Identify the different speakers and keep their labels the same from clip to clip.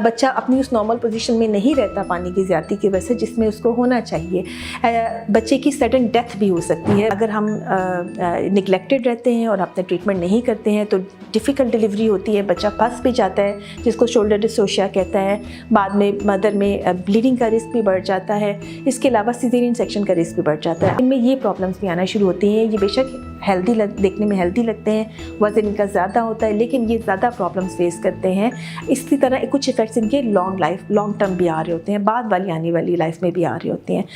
Speaker 1: बच्चा अपनी उस नॉर्मल पोजीशन में नहीं रहता पानी की ज़्यादती की वजह से जिसमें उसको होना चाहिए। बच्चे की सडन डेथ भी हो सकती है अगर हम निगलेक्टेड रहते हैं और अपने ट्रीटमेंट नहीं करते हैं, तो डिफ़िकल्ट डिलीवरी होती है, बच्चा फंस भी जाता है जिसको शोल्डर डिस्टोशिया कहता है। बाद में मदर में ब्लीडिंग का रिस्क भी बढ़ जाता है। इसके अलावा सिज़ेरियन सेक्शन का रिस्क भी बढ़ जाता है। इनमें ये प्रॉब्लम्स भी आना शुरू होती हैं। ये बेशक देखने में हेल्दी लगते हैं, वज़न इनका ज़्यादा होता है, लेकिन ये ज़्यादा प्रॉब्लम्स फेस करते हैं। इसी तरह कुछ इफ़ेक्ट्स इनके लॉन्ग टर्म भी आ रहे होते हैं, बाद वाली आने वाली लाइफ में भी आ रहे होते हैं।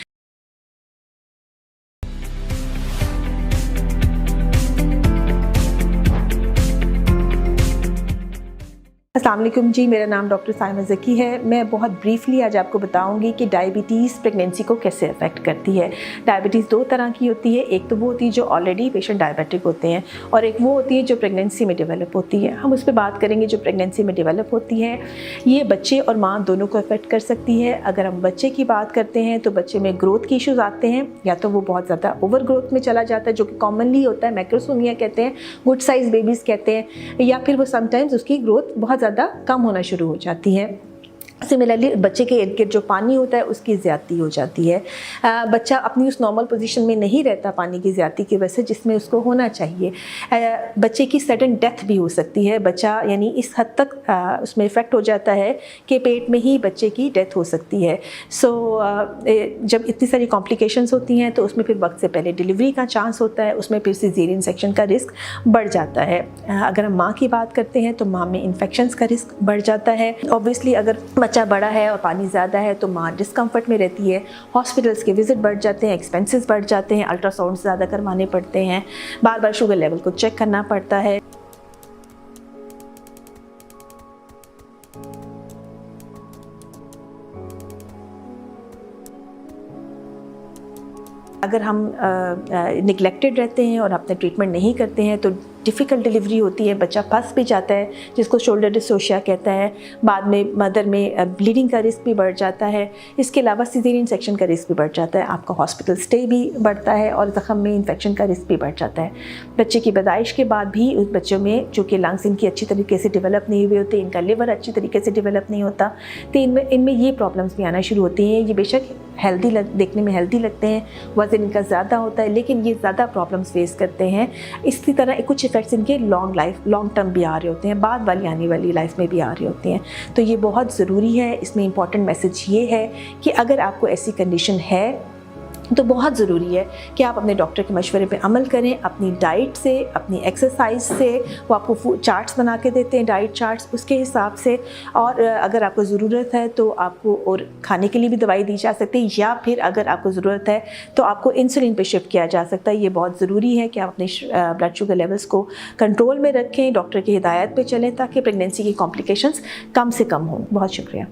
Speaker 1: अस्सलाम वालेकुम जी, मेरा नाम डॉक्टर साइमा ज़की है। मैं बहुत ब्रीफली आज आपको बताऊंगी कि डायबिटीज़ प्रेगनेंसी को कैसे अफेक्ट करती है। डायबिटीज़ दो तरह की होती है, एक तो वो होती है जो ऑलरेडी पेशेंट डायबिटिक होते हैं, और एक वो होती है जो प्रेगनेंसी में डेवलप होती है। हम उस पर बात करेंगे। जो प्रेगनेंसी में डेवलप होती है, ये बच्चे और माँ दोनों को अफेक्ट कर सकती है। अगर हम बच्चे की बात करते हैं तो बच्चे में ग्रोथ के इशूज़ आते हैं, या तो वो बहुत ज़्यादा ओवर ग्रोथ में चला जाता है जो कि कॉमनली होता है, मैक्रोसोमिया कहते हैं, गुड साइज़ बेबीज़ कहते हैं, या फिर वो समटाइम्स उसकी ग्रोथ बहुत ज़्यादा कम होना शुरू हो जाती है। सिमिलरली बच्चे के इर्द गिर्द जो पानी होता है उसकी ज़्यादती हो जाती है। बच्चा अपनी उस नॉर्मल पोजीशन में नहीं रहता पानी की ज़्यादती की वजह से जिसमें उसको होना चाहिए। बच्चे की सडन डेथ भी हो सकती है। बच्चा यानी इस हद तक उसमें इफ़ेक्ट हो जाता है कि पेट में ही बच्चे की डेथ हो सकती है। जब इतनी सारी कॉम्प्लिकेशंस होती हैं तो उसमें फिर वक्त से पहले डिलीवरी का चांस होता है, उसमें फिर सिज़ेरियन सेक्शन का रिस्क बढ़ जाता है। अगर हम माँ की बात करते हैं तो माँ में इन्फेक्शंस का रिस्क बढ़ जाता है। ऑब्वियसली अगर बच्चा बड़ा है और पानी ज़्यादा है तो माँ डिस्कम्फर्ट में रहती है, हॉस्पिटल्स के विज़िट बढ़ जाते हैं, एक्सपेंसेस बढ़ जाते हैं, अल्ट्रासाउंड ज़्यादा करवाने पड़ते हैं, बार बार शुगर लेवल को चेक करना पड़ता है। अगर हम निगलेक्टेड रहते हैं और अपने ट्रीटमेंट नहीं करते हैं तो डिफ़िकल्ट डिलीवरी होती है, बच्चा फंस भी जाता है जिसको शोल्डर डिस्टोशिया कहता है। बाद में मदर में ब्लीडिंग का रिस्क भी बढ़ जाता है। इसके अलावा सिज़ेरियन सेक्शन का रिस्क भी बढ़ जाता है। आपका हॉस्पिटल स्टे भी बढ़ता है और ज़ख़म में इन्फेक्शन का रिस्क भी बढ़ जाता है। बच्चे की पैदाइश के बाद भी उस बच्चों में चूँकि लंग्स इनकी अच्छी तरीके से डेवलप नहीं हुए होते, इनका लिवर अच्छी तरीके से डेवलप नहीं होता, तो इनमें ये प्रॉब्लम्स भी आना शुरू होती हैं। ये बेशक देखने में हेल्दी लगते हैं, वज़न इनका ज़्यादा होता है, लेकिन ये ज़्यादा प्रॉब्लम्स फेस करते हैं। इसी तरह कुछ इफ़ेक्ट्स इनके लॉन्ग टर्म भी आ रहे होते हैं, बाद वाली आने वाली लाइफ में भी आ रहे होते हैं। तो ये बहुत ज़रूरी है। इसमें इम्पॉर्टेंट मैसेज ये है कि अगर आपको ऐसी कंडीशन है तो बहुत ज़रूरी है कि आप अपने डॉक्टर के मशवरे पे अमल करें। अपनी डाइट से, अपनी एक्सरसाइज से, वो आपको फूड चार्ट्स बना के देते हैं, डाइट चार्ट्स, उसके हिसाब से। और अगर आपको ज़रूरत है तो आपको और खाने के लिए भी दवाई दी जा सकती है, या फिर अगर आपको ज़रूरत है तो आपको इंसुलिन पे शिफ्ट किया जा सकता है। ये बहुत ज़रूरी है कि आप अपने ब्लड शुगर लेवल्स को कंट्रोल में रखें, डॉक्टर की हिदायत पर चलें ताकि प्रेगनेंसी की कॉम्प्लिकेशंस कम से कम हों। बहुत शुक्रिया।